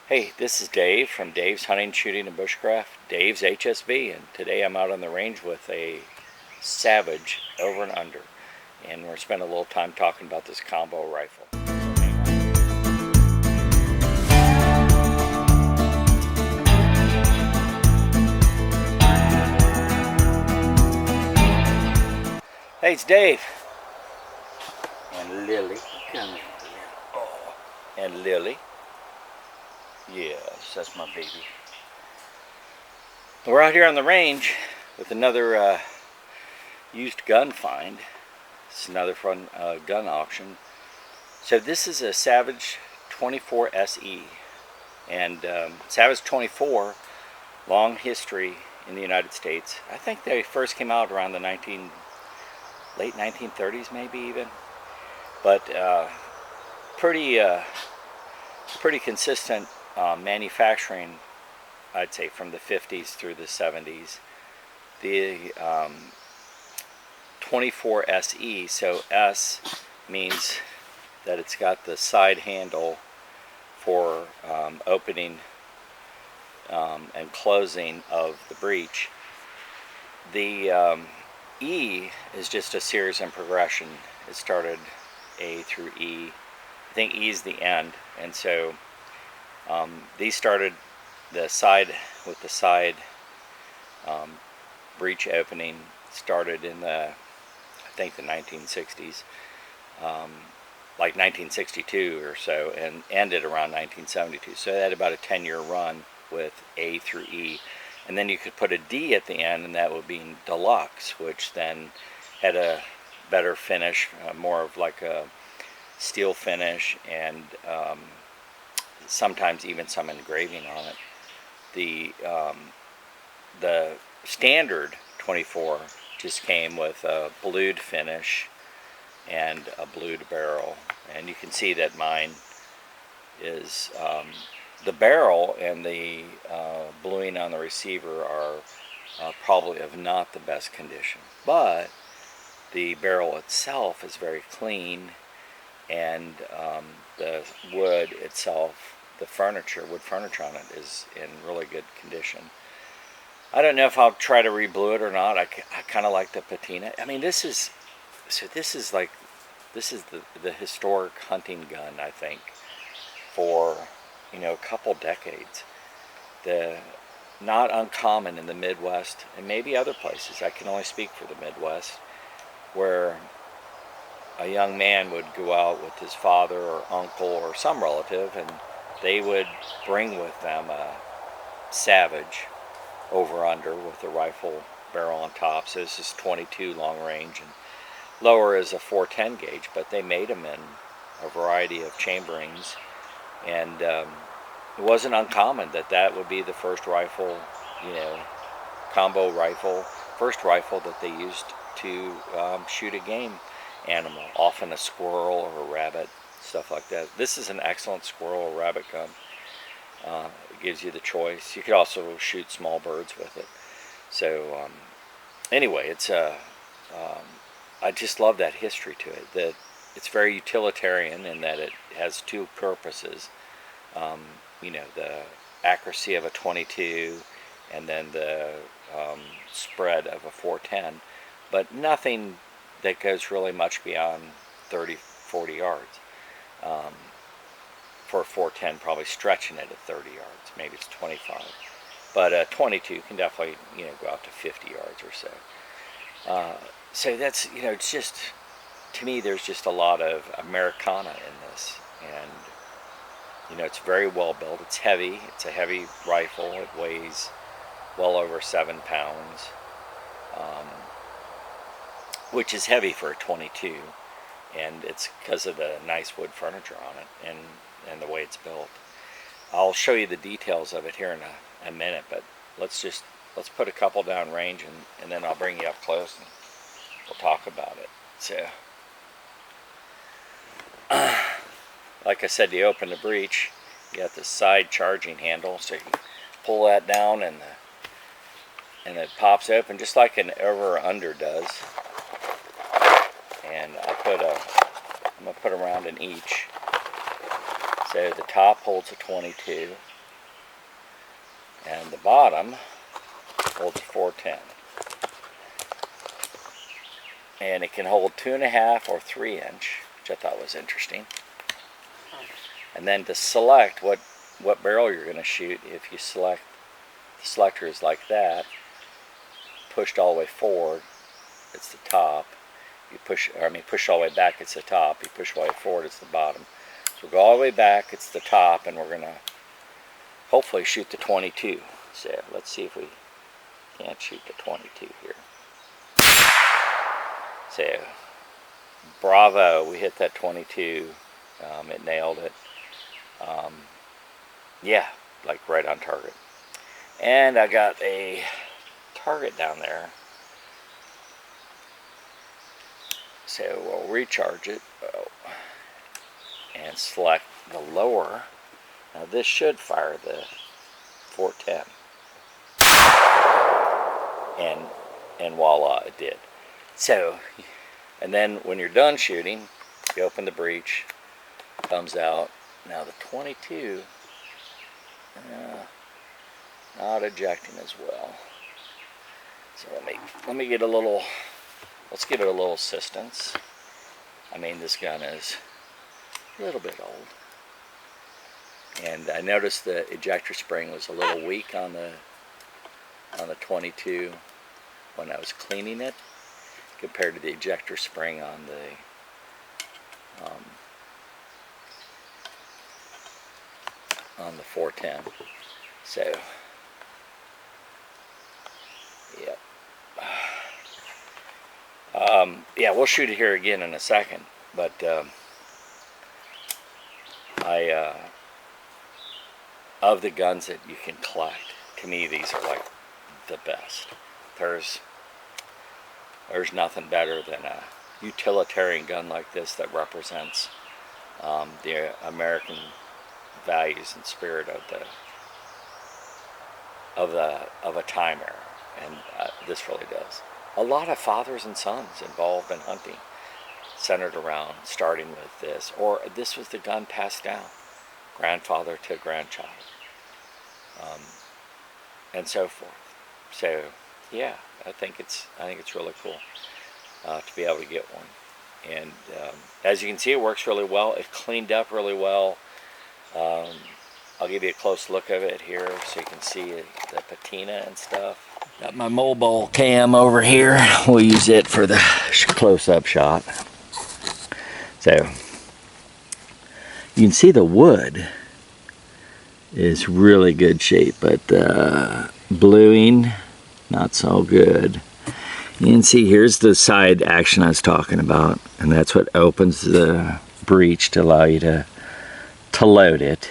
Hey, this is Dave from Dave's Hunting, Shooting, and Bushcraft, Dave's HSB, and today I'm out on the range with a Savage over and under, and we're spending a little time talking about this combo rifle. Hey, it's Dave. And Lillie. Come here. Oh. And Lillie. Yes, that's my baby. We're out here on the range with another used gun find. It's another fun gun auction. So this is a Savage 24 SE, and Savage 24, long history in the United States. I think they first came out around the late 1930s, maybe even, but pretty consistent manufacturing, I'd say, from the 50s through the 70s. The 24 SE, so S means that it's got the side handle for opening and closing of the breech. The E is just a series and progression. It started A through E. I think E is the end, and so these started the side with the side breech opening started in the, I think, the 1960s, like 1962 or so, and ended around 1972. So they had about a 10-year run with A through E. And then you could put a D at the end, and that would be Deluxe, which then had a better finish, more of like a steel finish, and sometimes even some engraving on it. The standard 24 just came with a blued finish and a blued barrel, and you can see that mine is the barrel and the bluing on the receiver are probably of not the best condition, but the barrel itself is very clean, and the wood itself, the wood furniture on it, is in really good condition. I don't know if I'll try to reblue it or not. I kind of like the patina. I mean, this is the historic hunting gun, I think, for a couple decades. Not uncommon in the Midwest and maybe other places. I can only speak for the Midwest, where a young man would go out with his father or uncle or some relative, and they would bring with them a Savage over under with a rifle barrel on top. So this is 22 long range, and lower is a 410 gauge, but they made them in a variety of chamberings, and it wasn't uncommon that would be the first rifle, combo rifle, first rifle that they used to shoot a game animal, often a squirrel or a rabbit, stuff like that. This is an excellent squirrel or rabbit gun. It gives you the choice. You could also shoot small birds with it. So anyway, it's I just love that history to it. That it's very utilitarian in that it has two purposes. The accuracy of a 22, and then the spread of a 410, but nothing that goes really much beyond 30-40 yards. For a 410, probably stretching it at 30 yards, maybe it's 25, but a 22 can definitely go out to 50 yards or so. So that's it's just, to me, there's just a lot of Americana in this, and it's very well built. It's heavy. It's a heavy rifle. It weighs well over 7 pounds, which is heavy for a 22, and it's because of the nice wood furniture on it and the way it's built. I'll show you the details of it here in a minute, but let's put a couple down range, and then I'll bring you up close and we'll talk about it. So, like I said, you open the breech, you got the side charging handle, so you can pull that down, and it pops open just like an over or under does. And I'm gonna put around in each. So the top holds a 22, and the bottom holds a 410. And it can hold 2.5 or 3 inch, which I thought was interesting. And then to select what barrel you're going to shoot, if you select, the selector is like that, pushed all the way forward, it's the top. You push all the way back, it's the top. You push all the way forward, it's the bottom. So go all the way back, it's the top, and we're going to hopefully shoot the 22. So let's see if we can't shoot the 22 here. So bravo, we hit that 22. It nailed it. Yeah, like right on target. And I got a target down there. So we'll recharge it and select the lower. Now this should fire the 410. And voila, it did. So, and then when you're done shooting, you open the breech, comes out. Now the 22, not ejecting as well. So let me get a little, let's give it a little assistance. I mean, this gun is a little bit old. And I noticed the ejector spring was a little weak on the 22 when I was cleaning it, compared to the ejector spring on the on the 410. So, yep. Yeah, we'll shoot it here again in a second, but of the guns that you can collect, to me these are like the best. There's nothing better than a utilitarian gun like this that represents the American values and spirit of a time era, and this really does. A lot of fathers and sons involved in hunting centered around starting with this, or this was the gun passed down, grandfather to grandchild, and so forth. So yeah, I think it's really cool to be able to get one. And as you can see, it works really well. It cleaned up really well. I'll give you a close look of it here so you can see the patina and stuff. Got my mobile cam over here. We'll use it for the close-up shot. So you can see the wood is really good shape, but bluing, not so good. You can see here's the side action I was talking about, and that's what opens the breech to allow you to load it.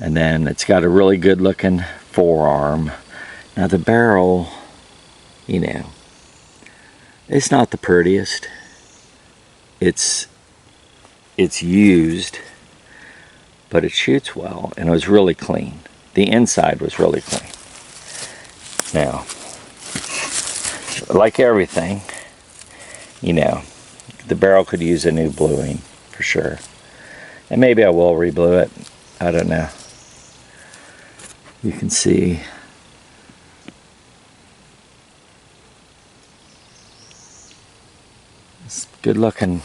And then it's got a really good looking forearm. Now the barrel, you know, it's not the prettiest. It's used, but it shoots well, and it was really clean. The inside was really clean. Now, like everything, you know, the barrel could use a new bluing for sure. And maybe I will re-blue it. I don't know. You can see it's good looking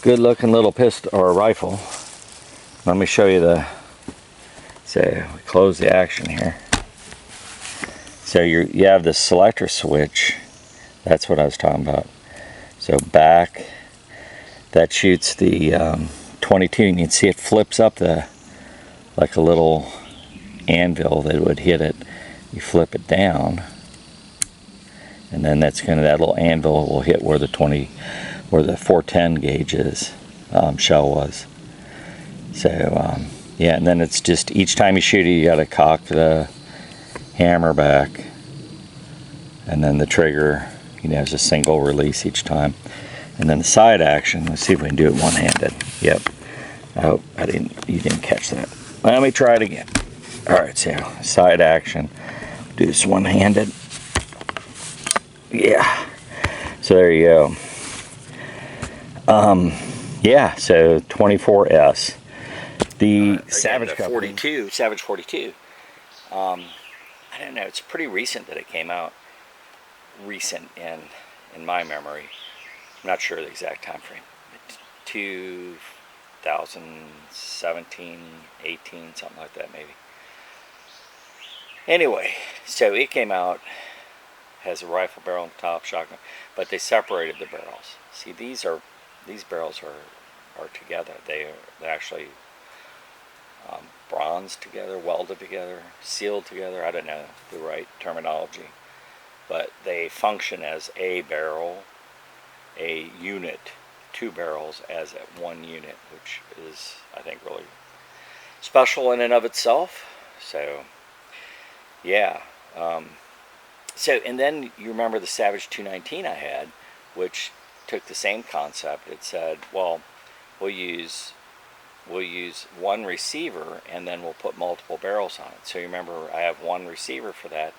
little pistol or rifle. Let me show you so we close the action here. So you have the selector switch. That's what I was talking about. So back, that shoots the 22, and you can see it flips up like a little anvil that would hit it. You flip it down, and then that little anvil will hit where the 410 gauge is, shell was. So yeah, and then it's just each time you shoot it, you got to cock the hammer back, and then the trigger, you know, is a single release each time. And then the side action, let's see if we can do it one-handed. Yep. Oh, you didn't catch that. Let me try it again. Alright, so side action. Do this one-handed. Yeah. So there you go. Yeah, so 24S. The Savage Company. Savage 42. I don't know, it's pretty recent that it came out. Recent in my memory. I'm not sure the exact time frame. 2017, 18, something like that maybe. Anyway, so it came out, has a rifle barrel on top, shotgun, but they separated the barrels. See, these barrels are together. They're actually bronzed together, welded together, sealed together. I don't know the right terminology, but they function as a barrel, a unit, two barrels as one unit, which is, I think, really special in and of itself. So, yeah. And then you remember the Savage 219 I had, which took the same concept. It said, well, we'll use one receiver and then we'll put multiple barrels on it. So you remember I have one receiver for that,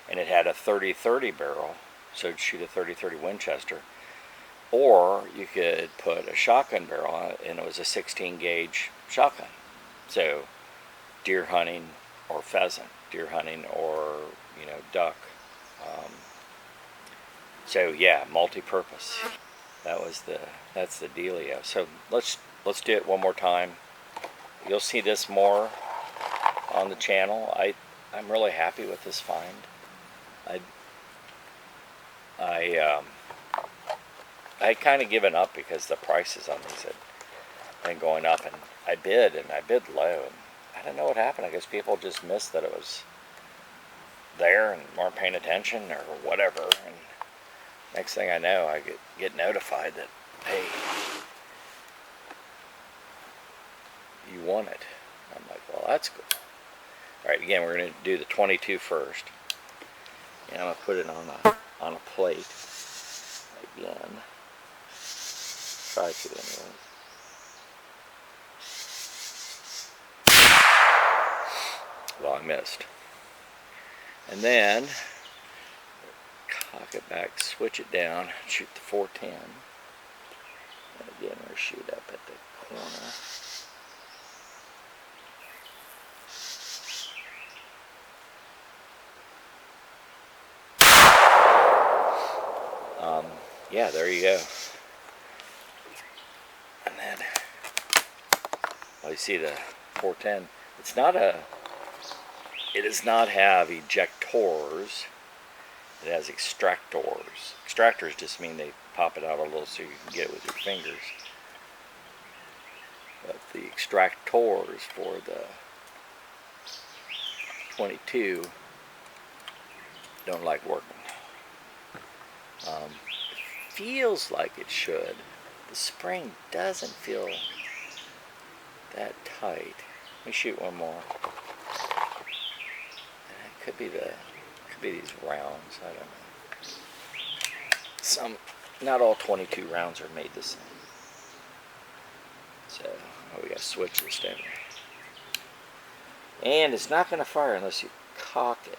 and it had a 30-30 barrel, so it'd shoot a 30-30 Winchester. Or you could put a shotgun barrel on it, and it was a 16 gauge shotgun. So deer hunting or pheasant, deer hunting or duck. So yeah, multi-purpose. That's the dealio. So let's do it one more time. You'll see this more on the channel. I'm really happy with this find. I had kind of given up because the prices on these had been going up, and I bid low, and I don't know what happened. I guess people just missed that it was there and weren't paying attention or whatever, and next thing I know, I get notified that, hey, you won it. I'm like, well, that's good. Alright, again, we're going to do the 22 first, and I'm going to put it on a plate again. Try to anyway. Well, I missed. And then cock it back, switch it down, shoot the 410. And again, we're shoot up at the corner. Yeah, there you go. And then, well, you see the 410. It does not have ejectors. It has extractors. Extractors just mean they pop it out a little so you can get it with your fingers. But the extractors for the 22 don't like working. It feels like it should. The spring doesn't feel that tight. Let me shoot one more. It could be these rounds. I don't know. Not all 22 rounds are made the same. So we gotta switch this down. And it's not gonna fire unless you cock it.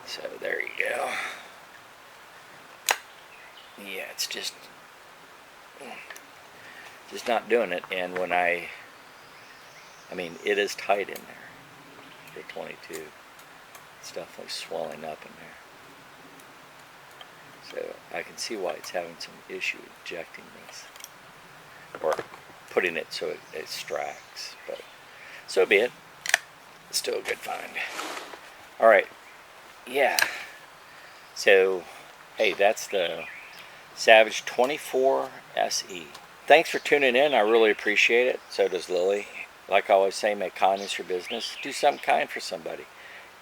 So there you go. Yeah, it's just not doing it. And when I mean, it is tight in there. The 22, it's definitely swelling up in there. So I can see why it's having some issue ejecting this, or putting it so it extracts. But so be it. It's still a good find. All right. Yeah, so hey, that's the Savage 24 SE. Thanks for tuning in. I really appreciate it. So does Lily. Like I always say, make kindness your business. Do something kind for somebody.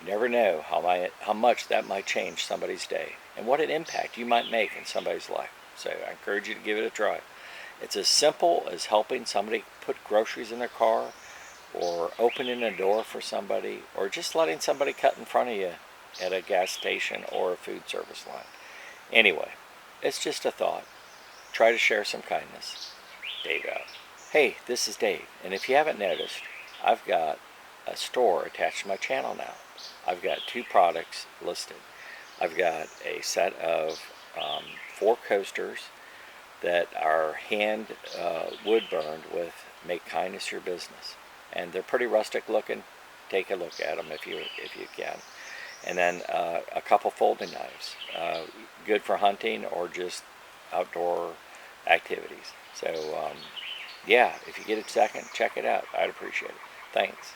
You never know how much that might change somebody's day and what an impact you might make in somebody's life. So I encourage you to give it a try. It's as simple as helping somebody put groceries in their car, or opening a door for somebody, or just letting somebody cut in front of you at a gas station or a food service line. Anyway, it's just a thought. Try to share some kindness. Dave out. Hey, this is Dave, and if you haven't noticed, I've got a store attached to my channel now. I've got 2 products listed. I've got a set of 4 coasters that are hand wood burned with Make Kindness Your Business, and they're pretty rustic looking. Take a look at them if you can. And then a couple folding knives, good for hunting or just outdoor activities. So yeah, if you get a second, check it out. I'd appreciate it. Thanks.